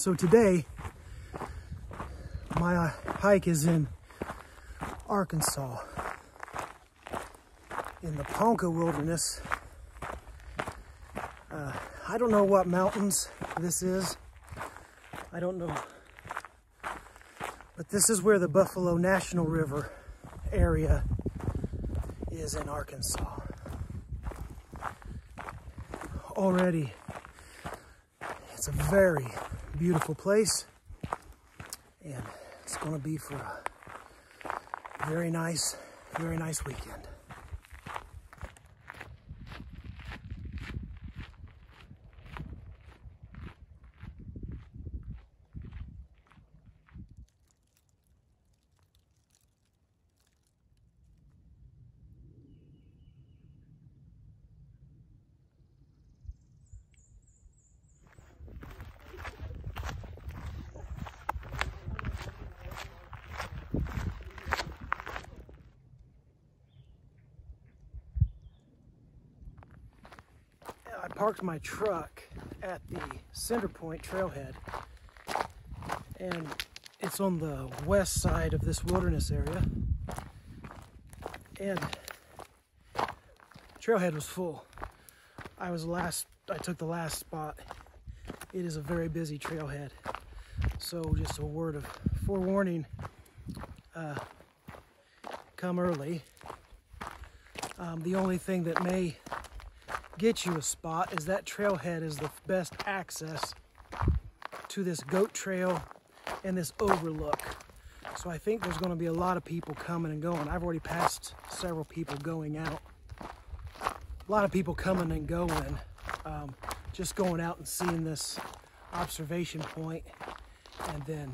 So today, my hike is in Arkansas, in the Ponca Wilderness. I don't know what mountains this is. I don't know. But this is where the Buffalo National River area is in Arkansas. Already, it's a very beautiful place, and it's going to be for a very nice weekend. I parked my truck at the Centerpoint Trailhead, and it's on the west side of this wilderness area, and trailhead was full. I took the last spot. It is a very busy trailhead, so just a word of forewarning, come early. The only thing that may get you a spot is that trailhead is the best access to this goat trail and this overlook. So I think there's going to be a lot of people coming and going. I've already passed several people going out. A lot of people coming and going, just going out and seeing this observation point and then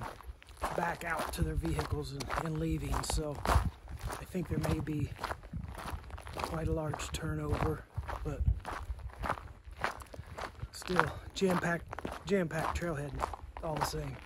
back out to their vehicles and leaving. So I think there may be quite a large turnover, but still jam-packed trailhead all the same.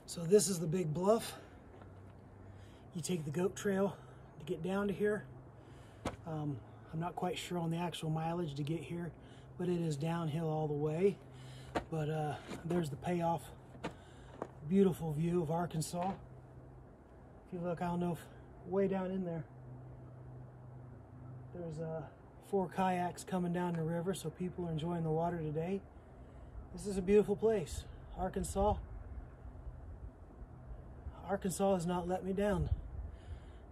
So this is the big bluff. You take the goat trail to get down to here. I'm not quite sure on the actual mileage to get here, but it is downhill all the way. But there's the payoff. Beautiful view of Arkansas. If you look, I don't know if way down in there, there's 4 kayaks coming down the river, so people are enjoying the water today. This is a beautiful place. Arkansas has not let me down.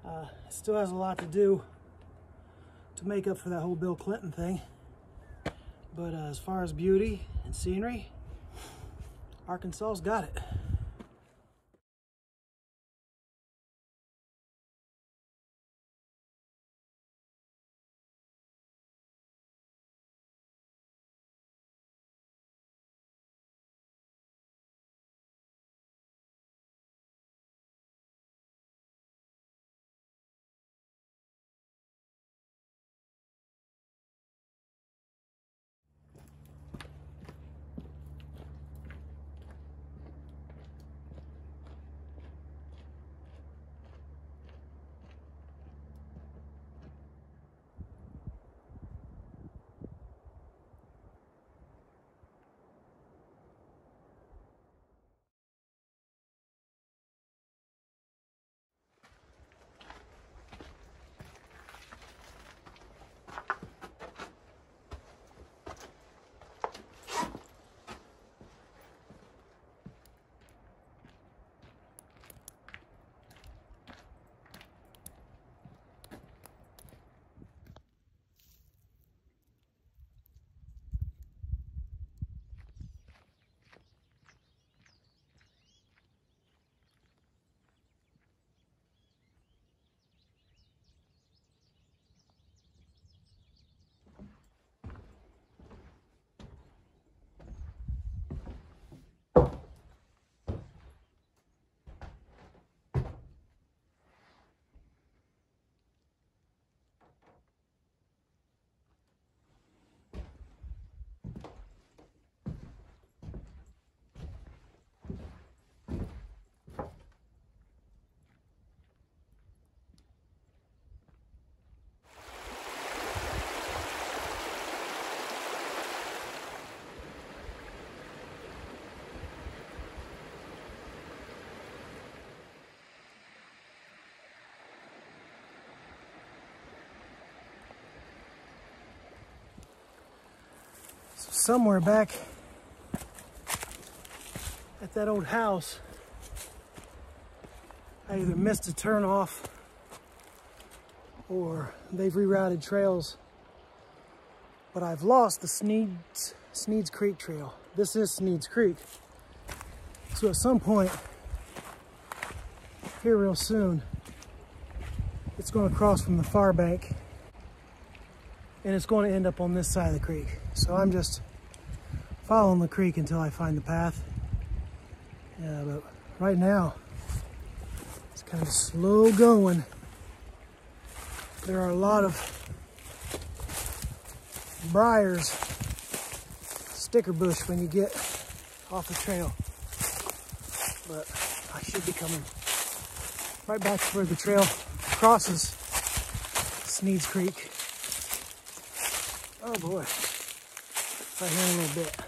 It still has a lot to do to make up for that whole Bill Clinton thing. But as far as beauty and scenery, Arkansas's got it. somewhere back at that old house, I either missed a turn off or they've rerouted trails, but I've lost the Sneeds Creek trail. This is Sneeds Creek. So at some point here real soon, it's going to cross from the far bank and it's going to end up on this side of the creek. So I'm just following the creek until I find the path. Yeah, but right now it's kind of slow going. There are a lot of briars, sticker bush when you get off the trail. But I should be coming right back to where the trail crosses Sneeds Creek. Oh boy, right here in a little bit.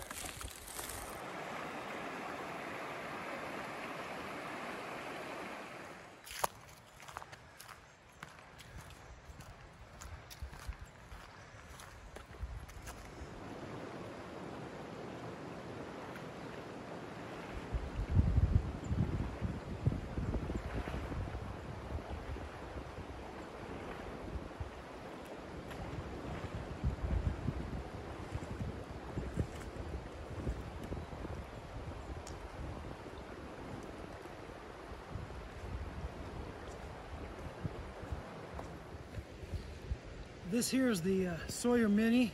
This here is the Sawyer Mini,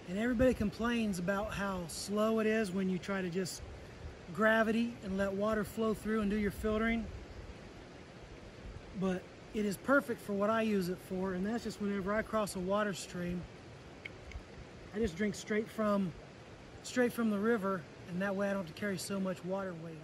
and everybody complains about how slow it is when you try to just gravity and let water flow through and do your filtering. But it is perfect for what I use it for, and that's just whenever I cross a water stream. I just drink straight from the river, and that way I don't have to carry so much water weight.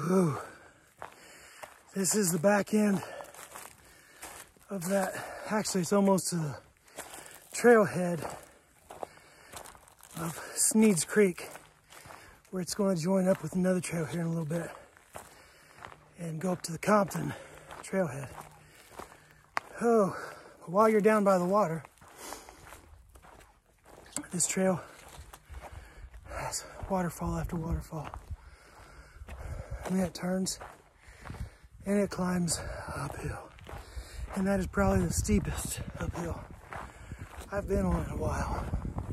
Whew. This is the back end of that. Actually, it's almost to the trailhead of Sneeds Creek, where it's going to join up with another trail here in a little bit and go up to the Compton trailhead. Oh, while you're down by the water, this trail has waterfall after waterfall. And then it turns and it climbs uphill. And that is probably the steepest uphill I've been on it a while.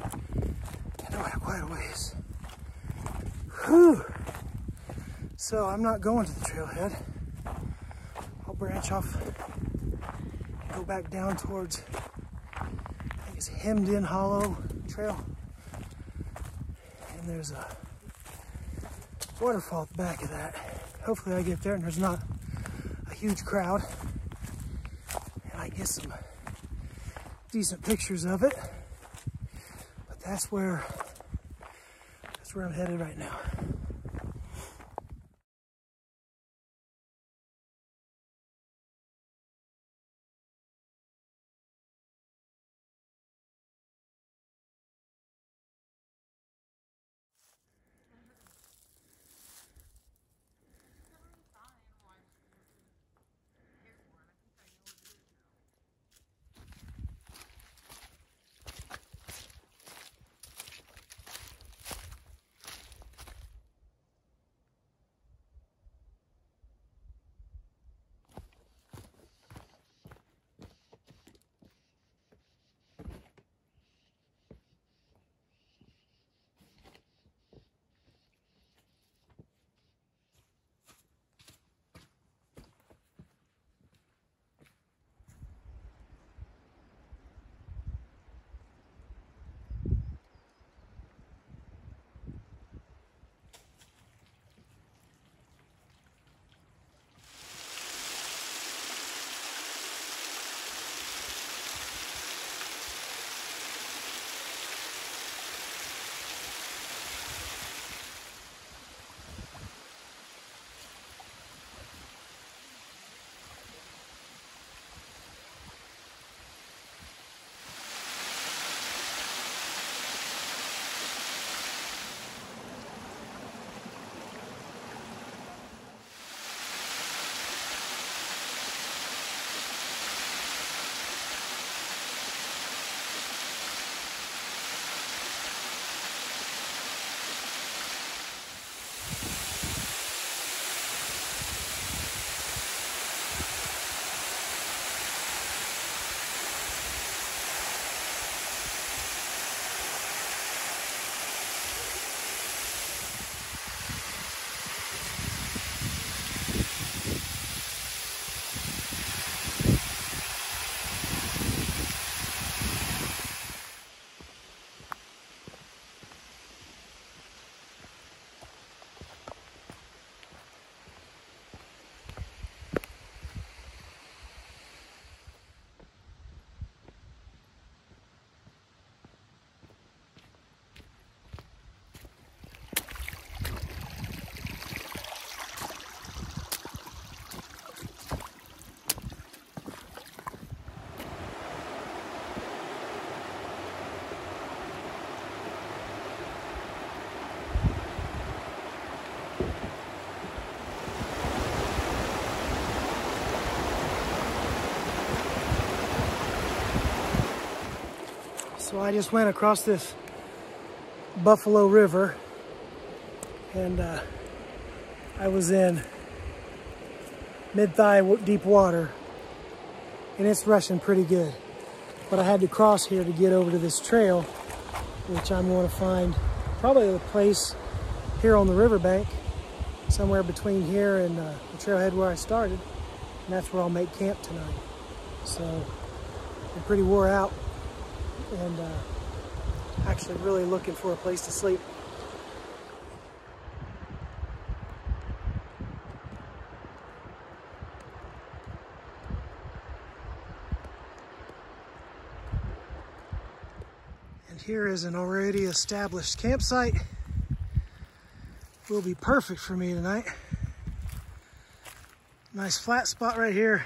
I know I have quite a ways. Whew. So I'm not going to the trailhead. I'll branch off and go back down towards, I think it's Hemmed In Hollow Trail. And there's a waterfall at the back of that. Hopefully I get there and there's not a huge crowd. And I get some decent pictures of it. But that's where I'm headed right now. So I just went across this Buffalo River and I was in mid-thigh deep water and it's rushing pretty good. But I had to cross here to get over to this trail, which I'm going to find probably the place here on the riverbank, somewhere between here and the trailhead where I started. And that's where I'll make camp tonight. So I'm pretty wore out and actually really looking for a place to sleep. And here is an already established campsite. Will be perfect for me tonight. Nice flat spot right here.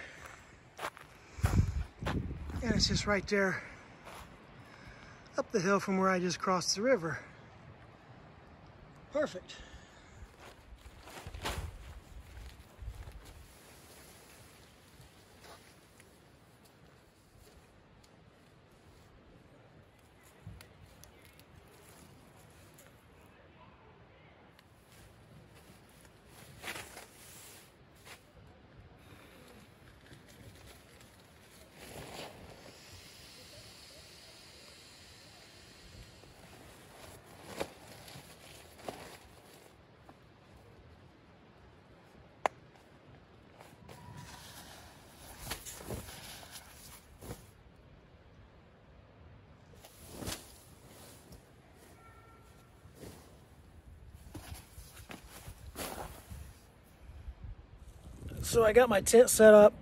And it's just right there up the hill from where I just crossed the river. Perfect. So I got my tent set up,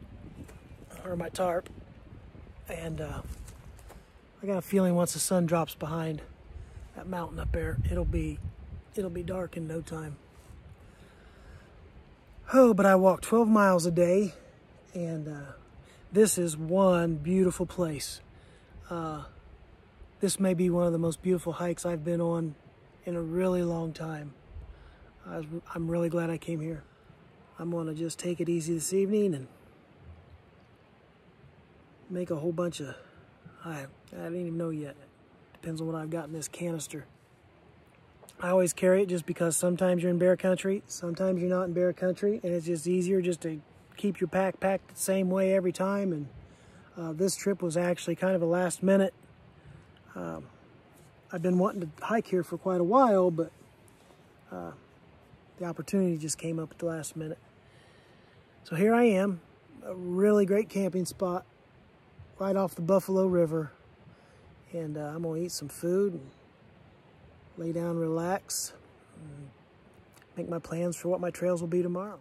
or my tarp, and I got a feeling once the sun drops behind that mountain up there, it'll be dark in no time. Oh, but I walk 12 miles a day, and this is one beautiful place. This may be one of the most beautiful hikes I've been on in a really long time. I'm really glad I came here. I'm gonna just take it easy this evening and make a whole bunch of, I don't even know yet. Depends on what I've got in this canister. I always carry it just because sometimes you're in bear country, sometimes you're not in bear country, and it's just easier just to keep your pack packed the same way every time. And this trip was actually kind of a last minute. I've been wanting to hike here for quite a while, but the opportunity just came up at the last minute. So here I am, a really great camping spot right off the Buffalo River. And I'm gonna eat some food and lay down, relax, and make my plans for what my trails will be tomorrow.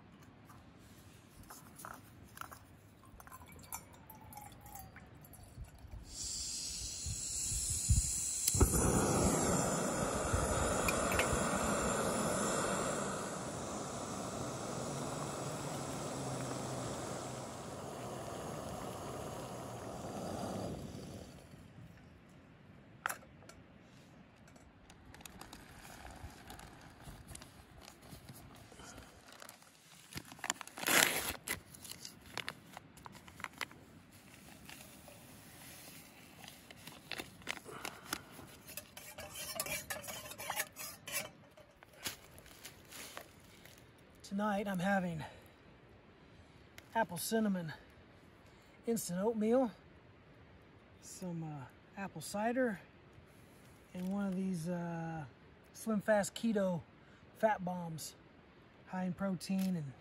Tonight I'm having apple cinnamon instant oatmeal, some apple cider, and one of these Slim Fast Keto fat bombs, high in protein. And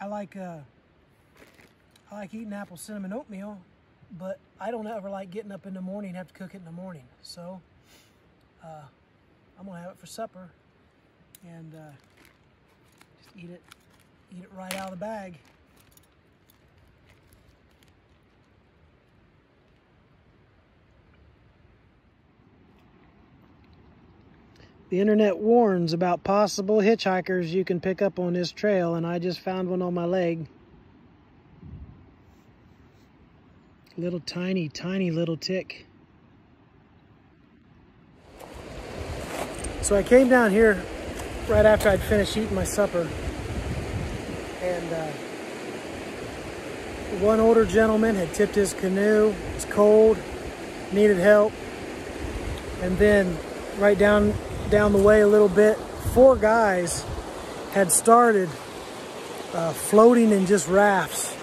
I like eating apple cinnamon oatmeal, but I don't ever like getting up in the morning and have to cook it in the morning. So I'm gonna have it for supper. And just eat it right out of the bag. The internet warns about possible hitchhikers you can pick up on this trail, and I just found one on my leg. Little tiny little tick. So I came down here right after I'd finished eating my supper, and one older gentleman had tipped his canoe. It was cold, needed help, and then right down the way a little bit, 4 guys had started floating in just rafts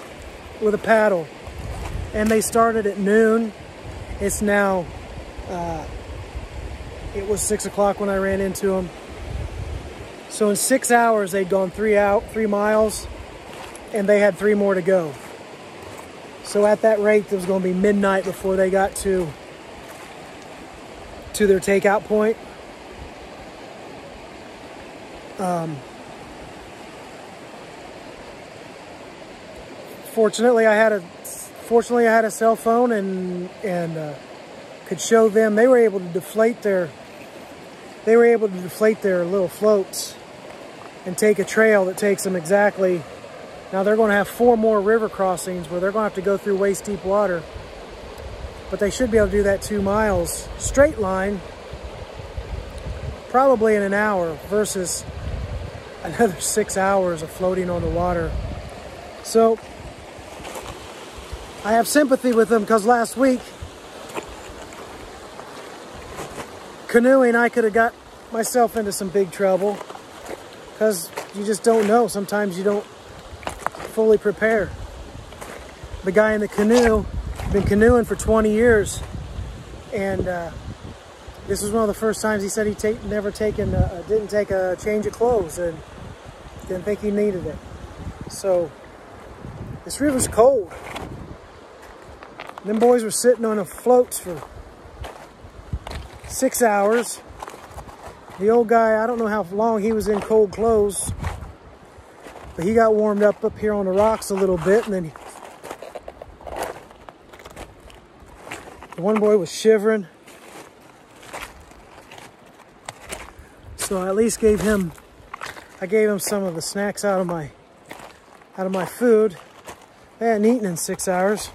with a paddle, and they started at noon. It's now it was 6 o'clock when I ran into them. So in 6 hours, they'd gone 3 miles, and they had 3 more to go. So at that rate, it was going to be midnight before they got to their takeout point. Fortunately, I had a cell phone and could show them. They were able to deflate their little floats and take a trail that takes them exactly. Now they're going to have 4 more river crossings where they're going to have to go through waist deep water, but they should be able to do that 2 miles straight line, probably in an hour, versus another 6 hours of floating on the water. So I have sympathy with them, because last week canoeing, I could have got myself into some big trouble, because you just don't know. Sometimes you don't fully prepare. The guy in the canoe had been canoeing for 20 years, and this was one of the first times he said he didn't take a change of clothes, and didn't think he needed it. So this river's cold. Them boys were sitting on the floats for 6 hours. The old guy, I don't know how long he was in cold clothes, But he got warmed up here on the rocks a little bit, and then the one boy was shivering. So I at least gave him, I gave him some of the snacks out of my food. I hadn't eaten in 6 hours.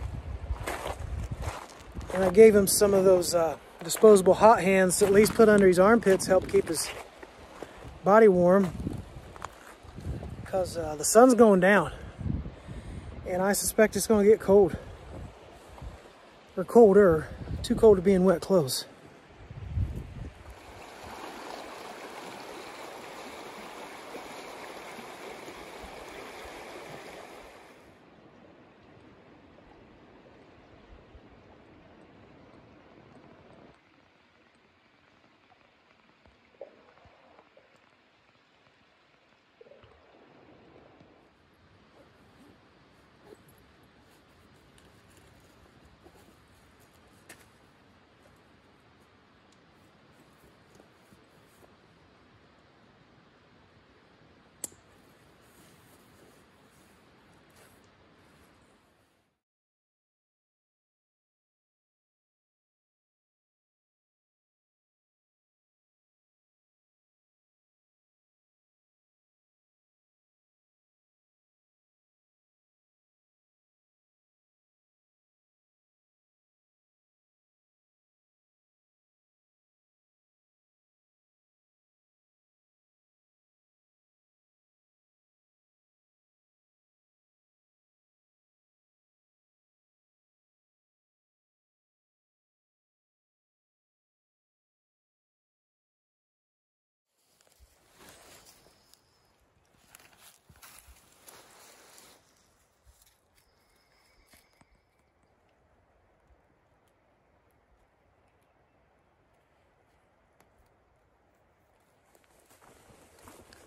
And I gave him some of those disposable hot hands to at least put under his armpits, help keep his body warm. Because the sun's going down. And I suspect it's going to get cold. Or colder. Too cold to be in wet clothes.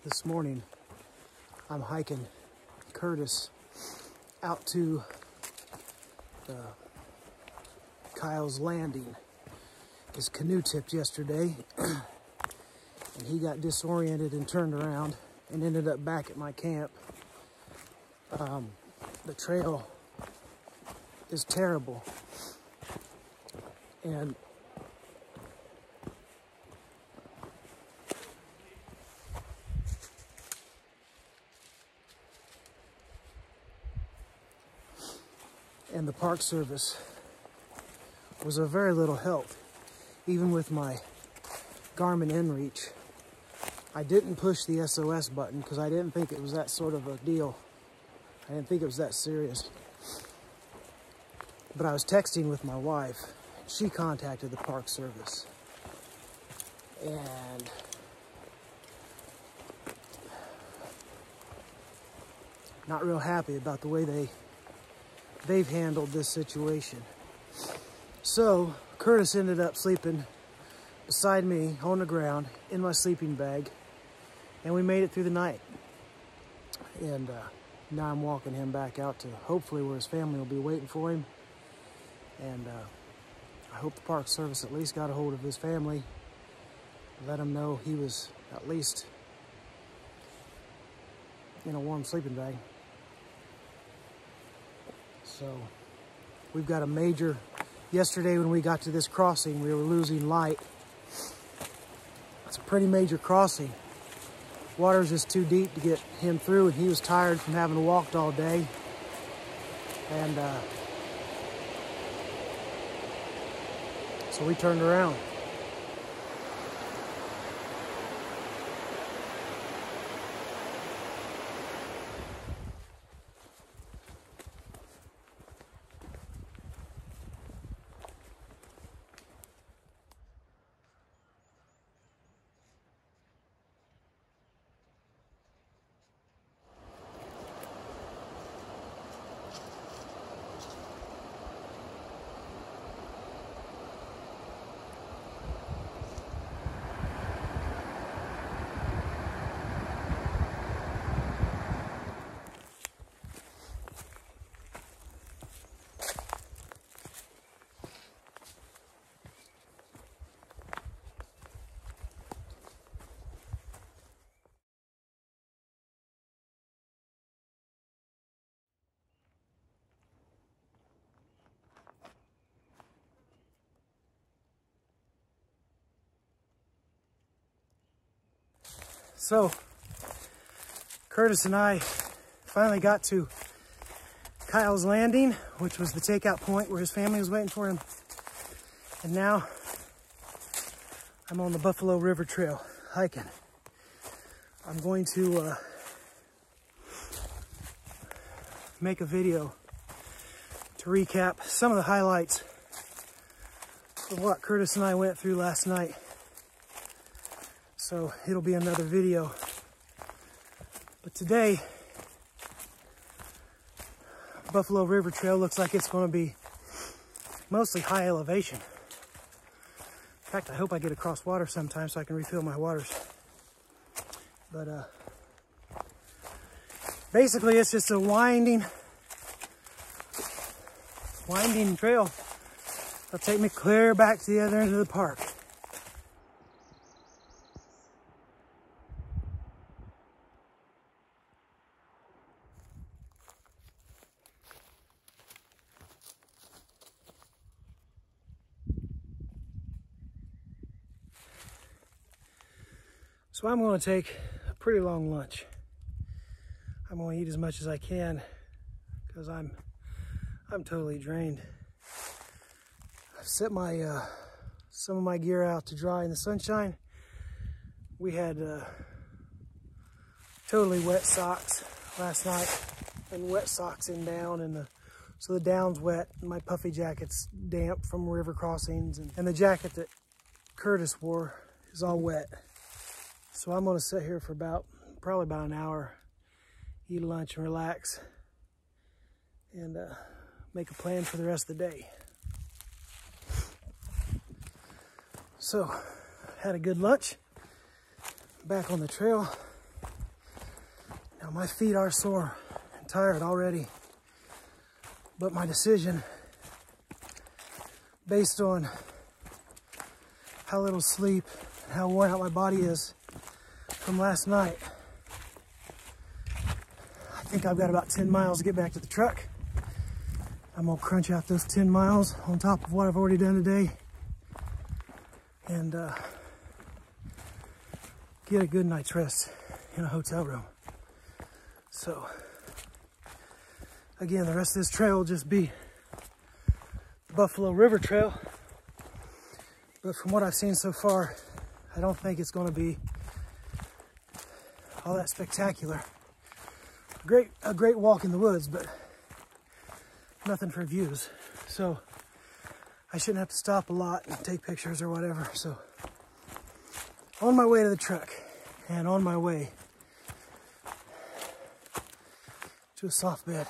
This morning, I'm hiking Curtis out to Kyle's Landing. His canoe tipped yesterday, and he got disoriented and turned around and ended up back at my camp. The trail is terrible, and the Park Service was of very little help. Even with my Garmin inReach, I didn't push the SOS button because I didn't think it was that sort of a deal. I didn't think it was that serious. But I was texting with my wife. She contacted the Park Service. And not real happy about the way they've handled this situation. So Curtis ended up sleeping beside me on the ground in my sleeping bag, and we made it through the night. And now I'm walking him back out to hopefully where his family will be waiting for him. And I hope the Park Service at least got a hold of his family, let him know he was at least in a warm sleeping bag. So we've got a major, yesterday when we got to this crossing, we were losing light. It's a pretty major crossing. Water's just too deep to get him through, and he was tired from having walked all day. And so we turned around. So, Curtis and I finally got to Kyle's Landing, which was the takeout point where his family was waiting for him. And now I'm on the Buffalo River Trail hiking. I'm going to make a video to recap some of the highlights of what Curtis and I went through last night. So it'll be another video. But today, Buffalo River Trail looks like it's going to be mostly high elevation. In fact, I hope I get across water sometime so I can refill my waters. But basically it's just a winding trail. It'll take me clear back to the other end of the park. So I'm going to take a pretty long lunch. I'm going to eat as much as I can because I'm totally drained. I've set my some of my gear out to dry in the sunshine. We had totally wet socks last night and wet socks in down, and so the down's wet and my puffy jacket's damp from river crossings, and the jacket that Curtis wore is all wet. So I'm gonna sit here for probably about an hour, eat lunch and relax, and make a plan for the rest of the day. So, had a good lunch, back on the trail. Now my feet are sore and tired already, but my decision, based on how little sleep and how worn out my body is from last night, I think I've got about 10 miles to get back to the truck. I'm gonna crunch out those 10 miles on top of what I've already done today and get a good night's rest in a hotel room. So again, the rest of this trail will just be Buffalo River Trail, but from what I've seen so far, I don't think it's gonna be all that spectacular. A great walk in the woods, but nothing for views. So I shouldn't have to stop a lot and take pictures or whatever. So on my way to the truck and on my way to a soft bed.